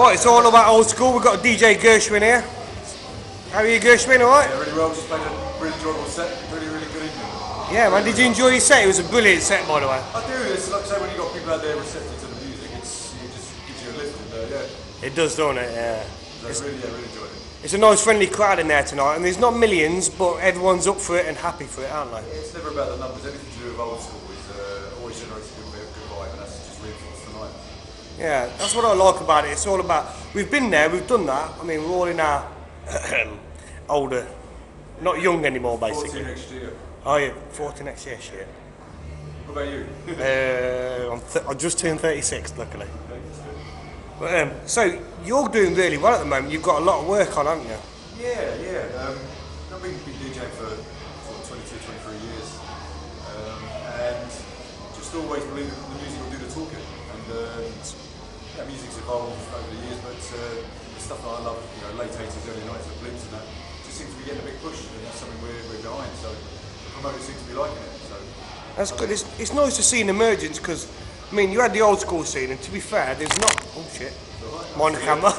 Right, it's all about old school. We've got DJ Gershwin here. How are you, Gershwin? All right? Yeah, really well. Just played a really enjoyable set. Really good evening. Yeah, man. Did you enjoy your set? It was a brilliant set, by the way. I do. It's like I say, when you've got people out there receptive to the music, it just gives you a lift. And, yeah. It does, don't it? Yeah. So really enjoyed it. It's a nice, friendly crowd in there tonight, and there's not millions, but everyone's up for it and happy for it, aren't they? Yeah, it's never about the numbers. Anything to do with old school is always generates a good vibe, and that's just reinforced tonight. Yeah, that's what I like about it. It's all about, we've been there, we've done that. I mean, we're all in our older, not young anymore, basically. 40 next year. Oh yeah, 40 next year, shit. What about you? I just turned 36, luckily. But, so, you're doing really well at the moment. You've got a lot of work on, haven't you? Yeah. I've been DJing for 22, 23 years. And just always believe the music will do the talking. And music's evolved over the years, but the stuff that I love, late 80s, early 90s, the blues and that, just seems to be getting a big push, and that's something we're behind. So the promoters seem to be liking it. So that's good. It's nice to see an emergence, because I mean, you had the old school scene, and to be fair, there's not. Oh shit! Mind the camera.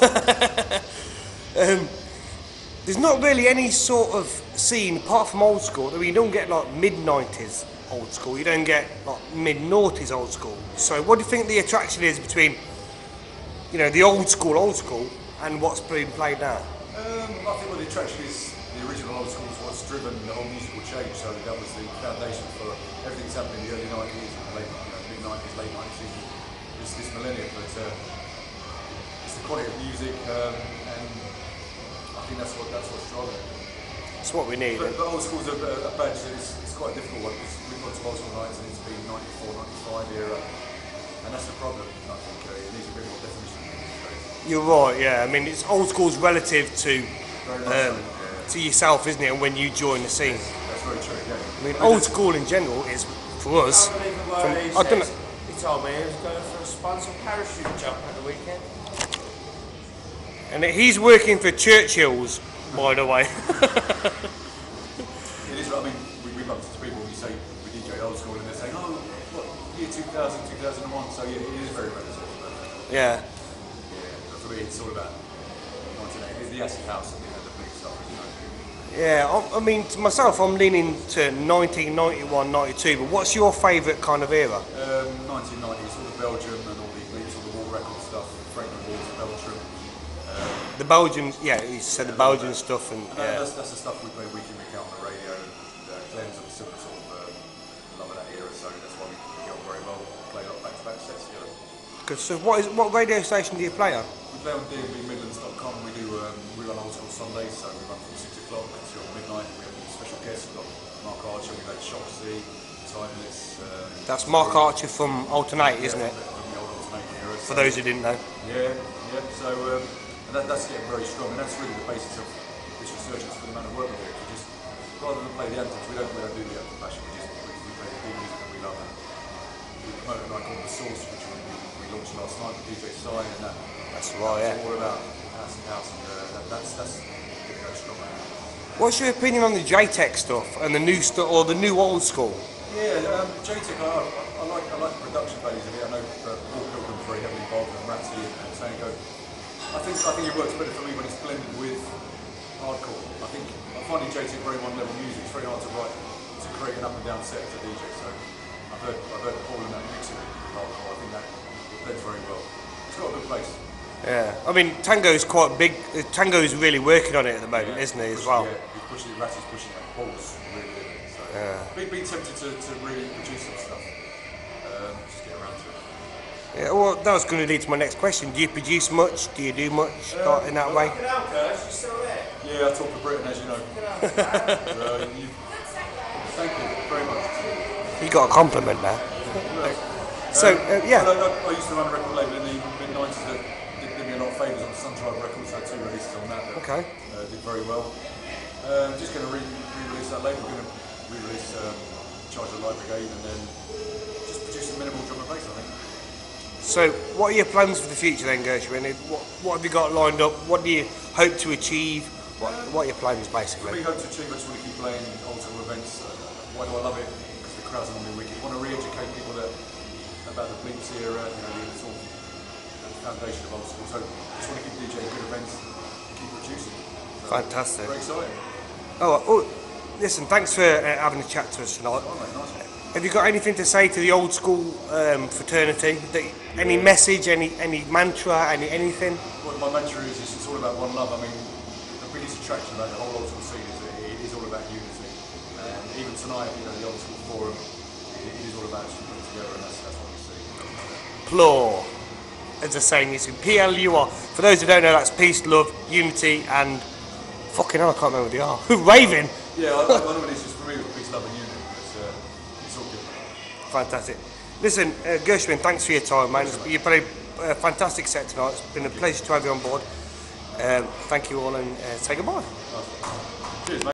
There's not really any sort of scene apart from old school. I mean, you don't get like mid-90s old school. You don't get like mid-noughties old school. So, what do you think the attraction is between, the old school, and what's being played now? I think what the attraction is, the original old school is what's driven the whole musical change. So that was the foundation for everything that's happened in the early 90s, mid-90s, late 90s, this millennium. But it's the quality of music, and I think that's what's driving it. It's what we need. But old school's a badge that it's quite a difficult one, because we've got to old school nights and it's been 94, 95 era, and that's the problem. I think it needs a bit more definition. You're right, yeah. I mean, it's old school's relative to yourself, isn't it? And when you join the scene. That's very true. Yeah. I mean, old school in general is for us. I don't know. He told me he was going for a sponsored parachute jump at the weekend. And he's working for Churchill's, by the way. It is. I mean, we bump into people when you say we DJ old school, and they're saying, "Oh, what year 2000, 2001?" So yeah, it is very relative. Yeah. For me, it's all about 1980. It's the acid house and the big stuff, Yeah, I mean, to myself, I'm leaning to 1991, 92. But what's your favourite kind of era? 1990s, all the Belgium and all the war record stuff, Franklin Walls, Belgium. The Belgian, yeah, you said the Belgian stuff, and yeah. That's the stuff we play week in, week out on the radio. And Glenn's of a similar sort of love of that era, so that's why we get on very well. Play a lot of back-to-back sets together. Good. So, what radio station do you play on? We play on dnbmidlands.com. We run old school Sundays, so we run from 6 o'clock until midnight. We have special guests. We've got Mark Archer, we've had Shoxy, Timeless. That's Mark Archer from Alternate, isn't it? From the old Alternate era. For those who didn't know. Yeah. So and that's getting very strong, and that's really the basis of this resurgence for the amount of work we do. We just, rather than play the anthems, we don't do the anthem fashion. We play the big music that we love. And we promote an icon, The Source, which we launched last night with DJ Sign, and that's right. Yeah. It's all about house, and that's getting very strong. What's your opinion on the JTech stuff and the new stuff, or the new old school? Yeah, JTech, I like the production values of it. I know Paul Pilgrim's very heavily involved, and Ratty and Tango. I think it works better for me when it's blended with hardcore. I find in JTech very one-level music. It's very hard to create an up and down set as a DJ. So I've heard Paul and that mixing it with hardcore. I think that blends very well. It's got a good place. Yeah, I mean, Tango's quite big. Tango's really working on it at the moment, isn't he, as well? Yeah, he's pushing it, Ratty's pushing it, Paul's really doing it. So being tempted to really produce some stuff, just get around to it. Yeah, well, that was going to lead to my next question. Do you produce much? Do you do much in that way? Yeah, I talk for Britain, as you know. Thank you very much. You got a compliment there. So, yeah. I used to run a record label in the mid-90s that did me a lot of favours on Sun Tribe Records. I had 2 releases on that did very well. Just going to re-release that label. Going to re-release Charge the Light Brigade, and then just produce a minimal drum and bass, I think. So, what are your plans for the future then, Gershwin? What have you got lined up? What do you hope to achieve? What are your plans, basically? What we hope to achieve, I just want to keep playing old school events. Why do I love it? Because the crowds are normally wicked. I want to re-educate people about the Bleeps era, the sort of foundation of old school. So just want to keep DJing good events, keep producing. So Fantastic. Very exciting. Oh, listen, thanks for having a chat to us tonight. Oh, mate, nice one. Have you got anything to say to the old school fraternity? Any message, any mantra, anything? Well, my mantra is it's all about one love. I mean, the biggest attraction about the whole old school scene is that it is all about unity. And even tonight, you know, the old school forum, it is all about just putting together, and that's what we see. Plur. As the saying is in PLUR. For those who don't know, that's peace, love, unity, and fucking hell, I can't remember what they are. Raving. Yeah, I know what it is. Just for me, it's peace, love, and unity. It's all good. Fantastic. Listen, Gershwin, thanks for your time, man. You've played a fantastic set tonight. It's been a pleasure to have you on board. Thank you all, and say goodbye. Cheers, mate.